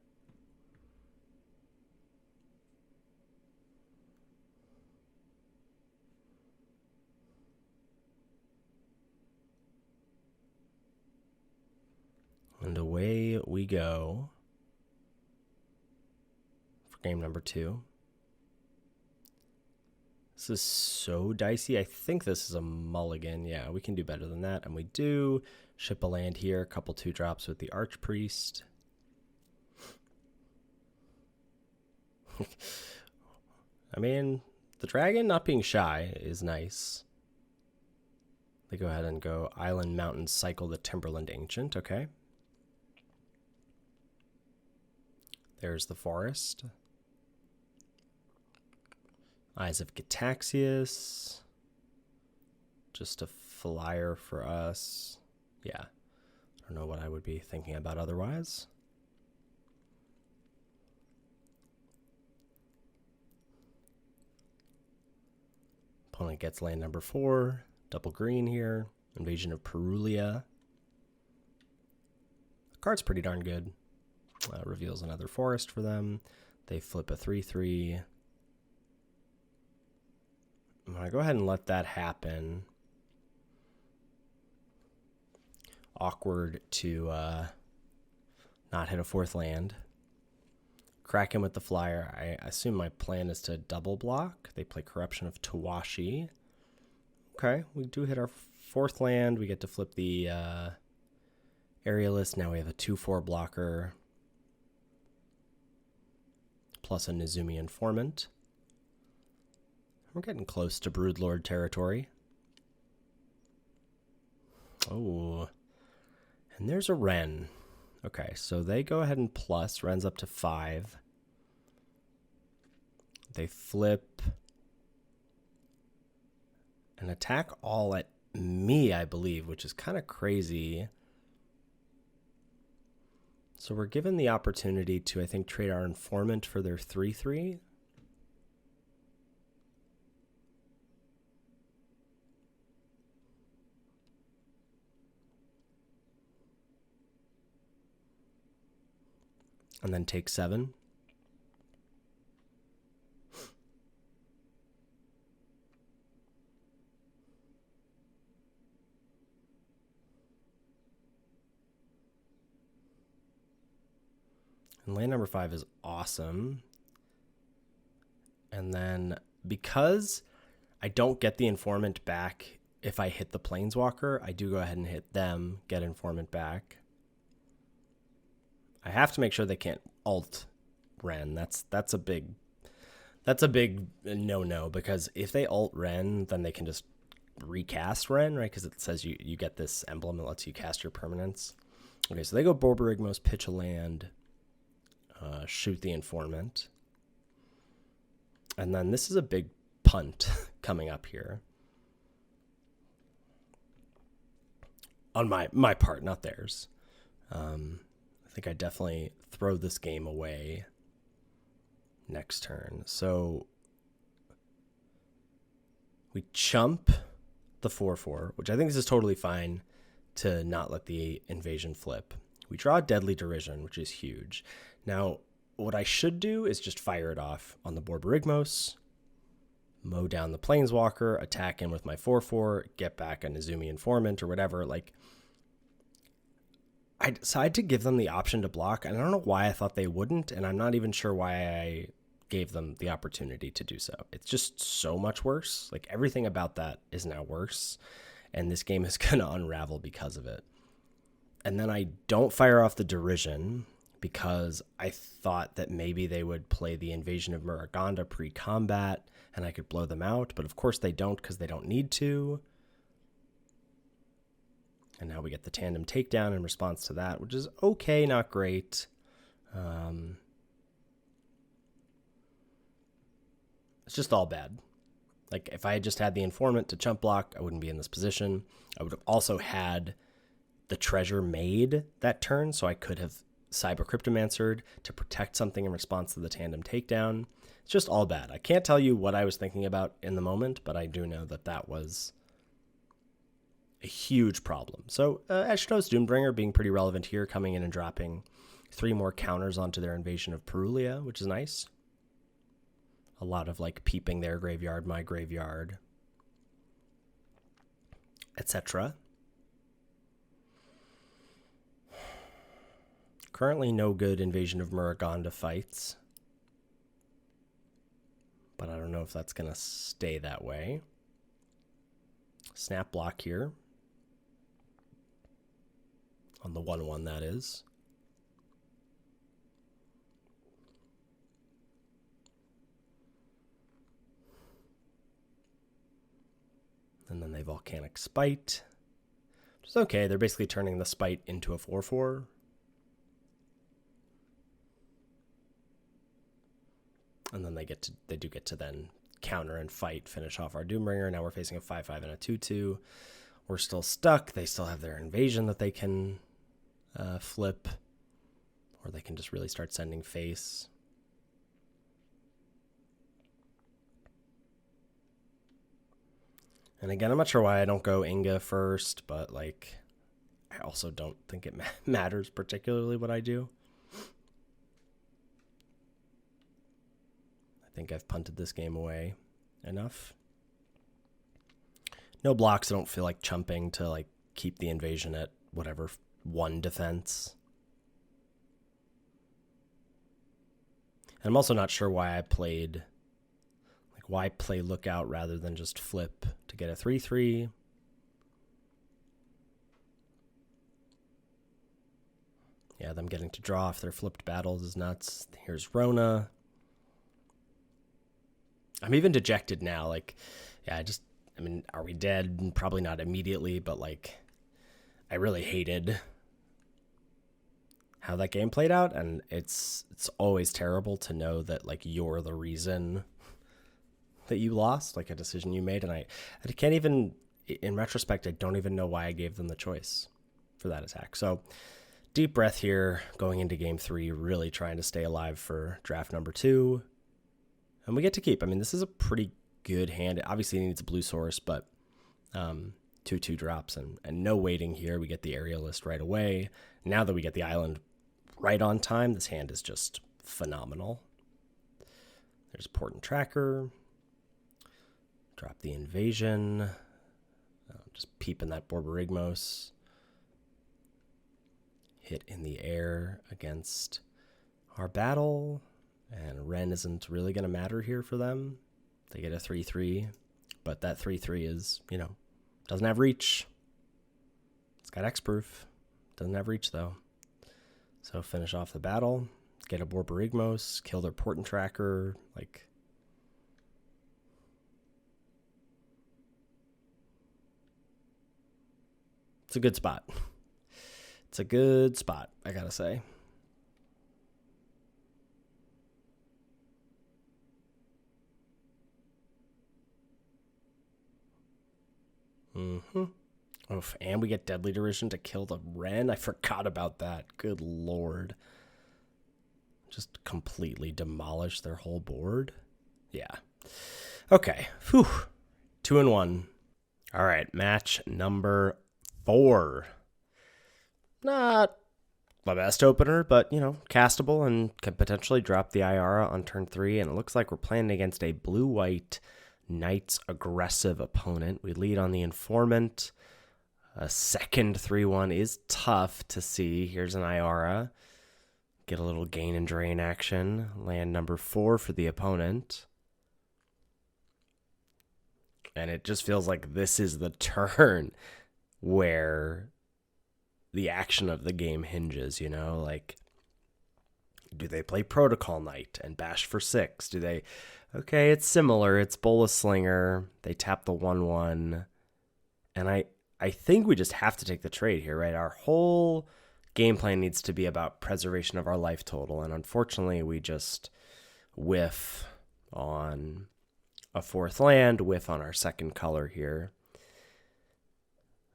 And away we go for game number 2. This is so dicey. I think this is a mulligan. Yeah, we can do better than that. And we do. Ship a land here. A couple 2-drops with the Archpriest. I mean, the dragon not being shy is nice. They go ahead and go Island Mountain, cycle the Timberland Ancient. Okay. There's the forest. Eyes of Gitaxias. Just a flyer for us. Yeah. I don't know what I would be thinking about otherwise. Opponent gets land number 4. Double green here. Invasion of Perulia. The card's pretty darn good. Reveals another forest for them. They flip a 3/3. I'm going to go ahead and let that happen. Awkward to not hit a 4th land. Crack him with the flyer. I assume my plan is to double block. They play Corruption of Tawashi. Okay, we do hit our 4th land. We get to flip the Aerialist. Now we have a 2/4 blocker. Plus a Nezumi Informant. We're getting close to Broodlord territory. Oh, and there's a Wren. Okay, so they go ahead and plus. Wren's up to 5. They flip and attack all at me, I believe, which is kind of crazy. So we're given the opportunity to, I think, trade our Informant for their 3/3. And then take 7. And land number 5 is awesome. And then because I don't get the Informant back if I hit the Planeswalker, I do go ahead and hit them, get Informant back. I have to make sure they can't alt Wren. That's a big no-no, because if they alt Wren, then they can just recast Wren, right? Because it says you get this emblem that lets you cast your permanents. Okay, so they go Borborygmos, pitch a land, shoot the Informant. And then this is a big punt coming up here. On my part, not theirs. I think I definitely throw this game away next turn. So we chump the 4/4, which I think this is totally fine to not let the invasion flip. We draw Deadly Derision, which is huge. Now, what I should do is just fire it off on the Borborygmos, mow down the Planeswalker, attack in with my 4/4, get back a Nezumi Informant or whatever. Like, I decided to give them the option to block, and I don't know why I thought they wouldn't, and I'm not even sure why I gave them the opportunity to do so. It's just so much worse. Like, everything about that is now worse, and this game is going to unravel because of it. And then I don't fire off the Derision because I thought that maybe they would play the Invasion of Muraganda pre-combat, and I could blow them out, but of course they don't because they don't need to. And now we get the Tandem Takedown in response to that, which is okay, not great. It's just all bad. Like, if I had just had the informant to chump block, I wouldn't be in this position. I would have also had the treasure made that turn, so I could have Cyber Cryptomancered to protect something in response to the tandem takedown. It's just all bad. I can't tell you what I was thinking about in the moment, but I do know that that was a huge problem. So Ashton's Doombringer being pretty relevant here, coming in and dropping 3 more counters onto their invasion of Perulia, which is nice. A lot of like peeping their graveyard, my graveyard, etc. Currently no good invasion of Muragonda fights, but I don't know if that's going to stay that way. Snap block here. On the 1/1, that is. And then they Volcanic Spite, which is okay. They're basically turning the Spite into a 4/4. And then they do get to then counter and fight, finish off our Doombringer. Now we're facing a 5/5 and a 2/2. We're still stuck. They still have their invasion that they can flip, or they can just really start sending face. And again, I'm not sure why I don't go Inga first, but like, I also don't think it matters particularly what I do. I think I've punted this game away enough. No blocks. I don't feel like chumping to like keep the invasion at whatever 1 defense. And I'm also not sure why I played, like, why play Lookout rather than just flip to get a 3/3. Yeah, them getting to draw off their flipped battles is nuts. Here's Rona. I'm even dejected now. Like, yeah, I mean, are we dead? Probably not immediately, but like, I really hated how that game played out, and it's always terrible to know that like you're the reason that you lost, like a decision you made, and I can't even, in retrospect, I don't even know why I gave them the choice for that attack. So deep breath here, going into game 3, really trying to stay alive for draft number 2. And we get to keep. I mean, this is a pretty good hand. It obviously needs a blue source, but 2/2 drops and no waiting here. We get the Aerialist right away. Now that we get the island right on time, this hand is just phenomenal. There's Port and Tracker. Drop the invasion. Just peeping that Borborygmos. Hit in the air against our battle. And Ren isn't really going to matter here for them. They get a 3/3. But that 3/3 is, doesn't have reach. It's got X-proof. Doesn't have reach, though. So finish off the battle. Get a Borborygmos. Kill their Port and Tracker. Like, it's a good spot. It's a good spot, I gotta say. Oof, and we get Deadly Derision to kill the Ren. I forgot about that. Good lord. Just completely demolish their whole board. Yeah. Okay. Whew. 2-1. All right. Match number 4. Not the best opener, but, castable and can potentially drop the Iara on turn 3. And it looks like we're playing against a blue-white Knights aggressive opponent. We lead on the Informant. A second 3/1 is tough to see. Here's an Iara. Get a little gain and drain action. Land number 4 for the opponent. And it just feels like this is the turn where the action of the game hinges, Like, do they play Protocol Knight and bash for 6? Do they... Okay, it's similar. It's Bola Slinger. They tap the 1/1. And I think we just have to take the trade here, right? Our whole game plan needs to be about preservation of our life total. And unfortunately, we just whiff on a 4th land, whiff on our 2nd color here.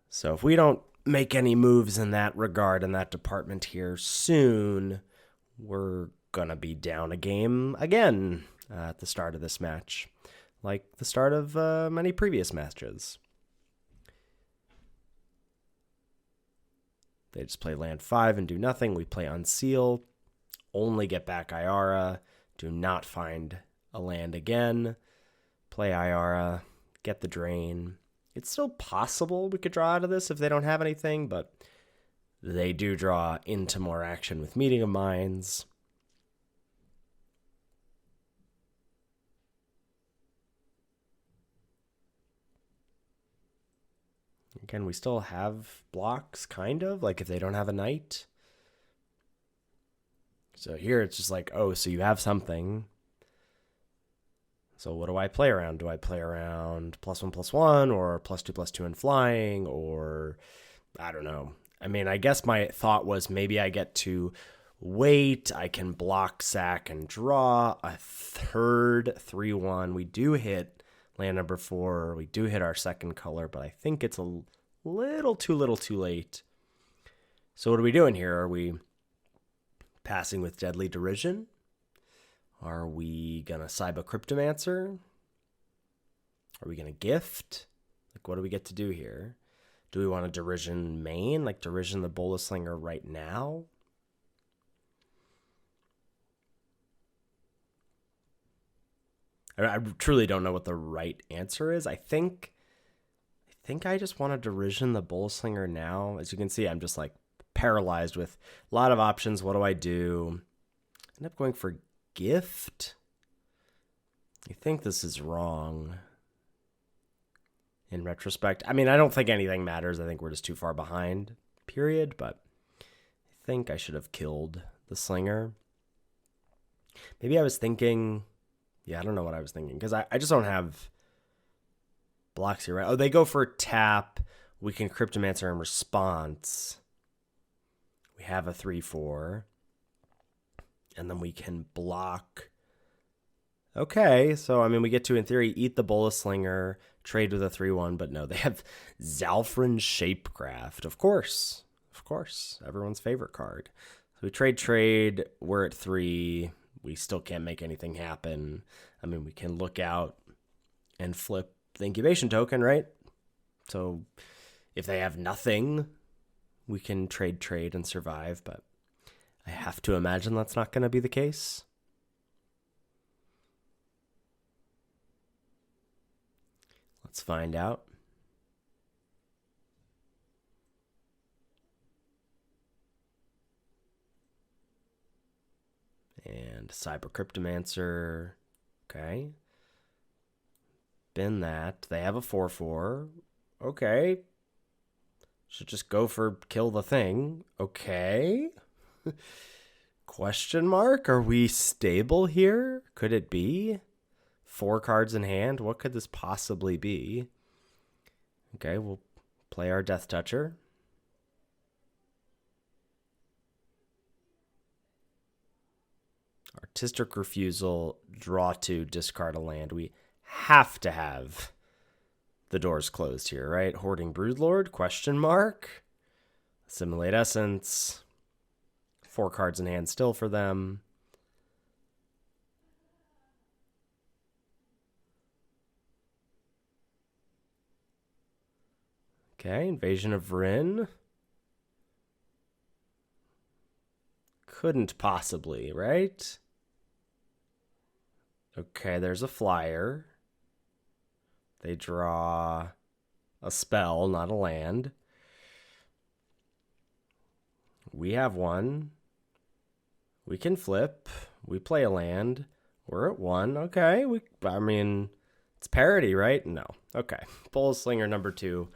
So if we don't make any moves in that regard, in that department here soon, we're going to be down a game again at the start of this match, like the start of many previous matches. They just play land 5 and do nothing. We play Unseal, only get back Iara, do not find a land again, play Iara, get the drain. It's still possible we could draw out of this if they don't have anything, but they do draw into more action with Meeting of Minds. Again, we still have blocks, kind of, like if they don't have a knight. So here it's just like, oh, so you have something. So what do I play around? Do I play around +1/+1 or +2/+2 in flying, or I don't know. I mean, I guess my thought was maybe I get to wait. I can block, sack, and draw a 3rd 3/1. We do hit land number 4. We do hit our 2nd color, but I think it's a little too late. So what are we doing here? Are we passing with Deadly Derision? Are we going to Cyber Cryptomancer? Are we going to gift? Like, what do we get to do here? Do we want to Derision main? Like, Derision the Bolas Slinger right now? I truly don't know what the right answer is. I think I just want to Derision the Bolas Slinger now. As you can see, I'm just like paralyzed with a lot of options. What do I do? End up going for gift. I think this is wrong in retrospect. I mean, I don't think anything matters. I think we're just too far behind, period. But I think I should have killed the Slinger. Maybe I was thinking... Yeah, I don't know what I was thinking, because I just don't have blocks here, right? Oh, they go for tap. We can Cryptomancer in response. We have a 3/4. And then we can block. Okay, so, I mean, we get to, in theory, eat the Bolas Slinger, trade with a 3/1, but no, they have Zalfrin Shapecraft. Of course. Everyone's favorite card. So we trade. We're at 3. We still can't make anything happen. I mean, we can look out and flip the incubation token, right? So if they have nothing, we can trade and survive, but I have to imagine that's not going to be the case. Let's find out. And Cyber Cryptomancer. Okay. Bin that. They have a 4/4. Okay. Should just go for kill the thing. Okay. Question mark? Are we stable here? Could it be? 4 cards in hand? What could this possibly be? Okay, we'll play our Death Toucher. Artistic Refusal, draw 2, discard a land. We have to have the doors closed here, right? Hoarding Broodlord, question mark. Assimilate Essence. 4 cards in hand still for them. Okay, Invasion of Vryn. Couldn't possibly, right? Okay, there's a flyer. They draw a spell, not a land. We have one. We can flip. We play a land. We're at 1. Okay, I mean, it's parity, right? No. Okay, Bolas Slinger number 2.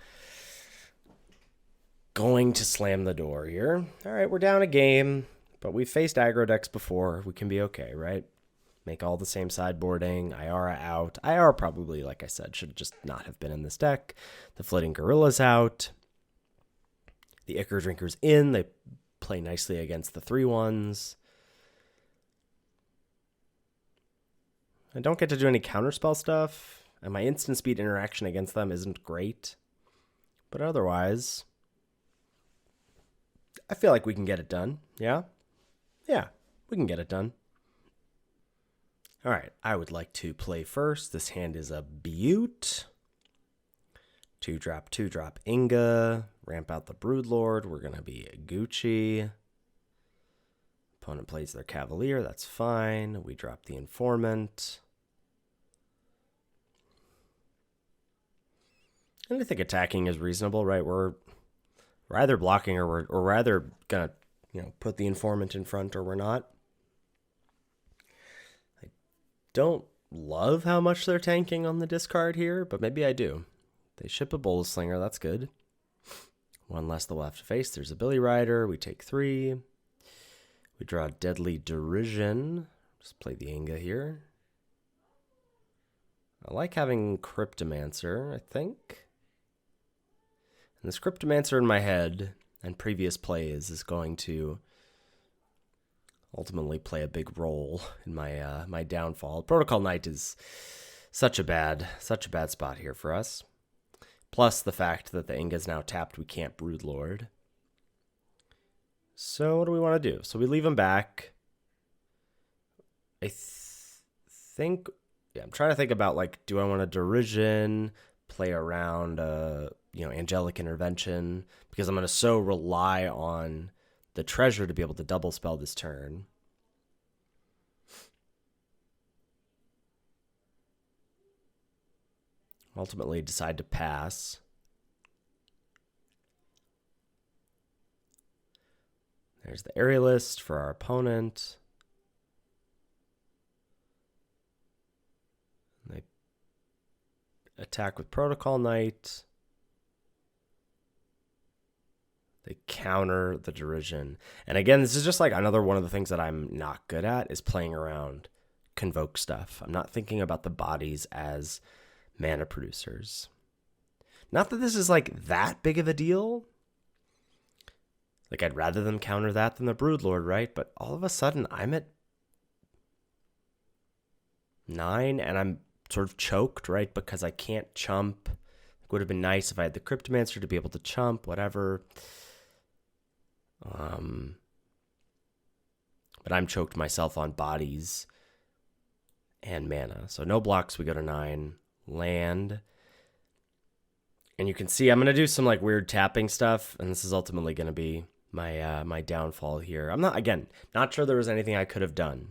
Going to slam the door here. All right, we're down a game, but we've faced aggro decks before. We can be okay, right? Make all the same sideboarding. Iara out. Iara probably, like I said, should just not have been in this deck. The Flitting Gorilla's out. The Ichor Drinker's in. They play nicely against the 3/1s. I don't get to do any counterspell stuff, and my instant speed interaction against them isn't great. But otherwise, I feel like we can get it done. Yeah? Yeah, we can get it done. All right, I would like to play first. This hand is a beaut. 2-drop, 2-drop Inga. Ramp out the Broodlord. We're going to be Gucci. Opponent plays their Cavalier. That's fine. We drop the Informant. And I think attacking is reasonable, right? We're either blocking or we're either going to, put the Informant in front or we're not. I don't love how much they're tanking on the discard here, but maybe I do. They ship a Bowl Slinger. That's good. One less they'll have to face. There's a Billy Rider. We take 3. We draw Deadly Derision. Just play the Inga here. I like having Cryptomancer, I think. And this Cryptomancer in my head and previous plays is going to ultimately play a big role in my my downfall. Protocol Knight is such a bad spot here for us. Plus the fact that the Inga's now tapped, we can't Broodlord. So what do we want to do? So we leave him back. I think, I'm trying to think about, like, do I want to Derision, play around, Angelic Intervention, because I'm going to so rely on the treasure to be able to double spell this turn. Ultimately decide to pass. There's the Aerialist for our opponent. They attack with Protocol Knight. They counter the Derision. And again, this is just like another one of the things that I'm not good at is playing around Convoke stuff. I'm not thinking about the bodies as mana producers. Not that this is like that big of a deal. Like, I'd rather them counter that than the Broodlord, right? But all of a sudden, I'm at 9, and I'm sort of choked, right? Because I can't chump. It would have been nice if I had the Cryptomancer to be able to chump, whatever. But I'm choked myself on bodies and mana. So no blocks, we go to 9. Land. And you can see I'm going to do some like weird tapping stuff, and this is ultimately going to be my my downfall here. I'm not sure there was anything I could have done.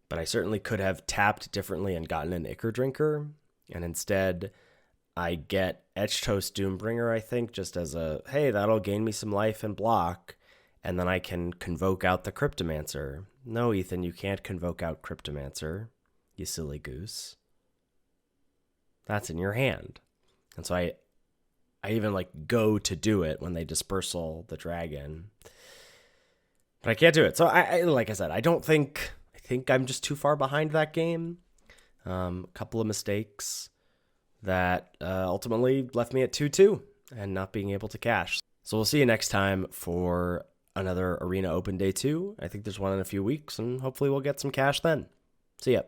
But I certainly could have tapped differently and gotten an Ichor Drinker, and instead I get Etched Toast Doombringer, I think, just as a, hey, that'll gain me some life and block, and then I can convoke out the Cryptomancer. No, Ethan, you can't convoke out Cryptomancer, you silly goose. That's in your hand. And so I even like go to do it when they dispersal the dragon. But I can't do it. So I like I said, I think I'm just too far behind that game. A couple of mistakes that ultimately left me at 2-2 and not being able to cash. So we'll see you next time for another Arena Open Day 2. I think there's one in a few weeks, and hopefully we'll get some cash then. See ya.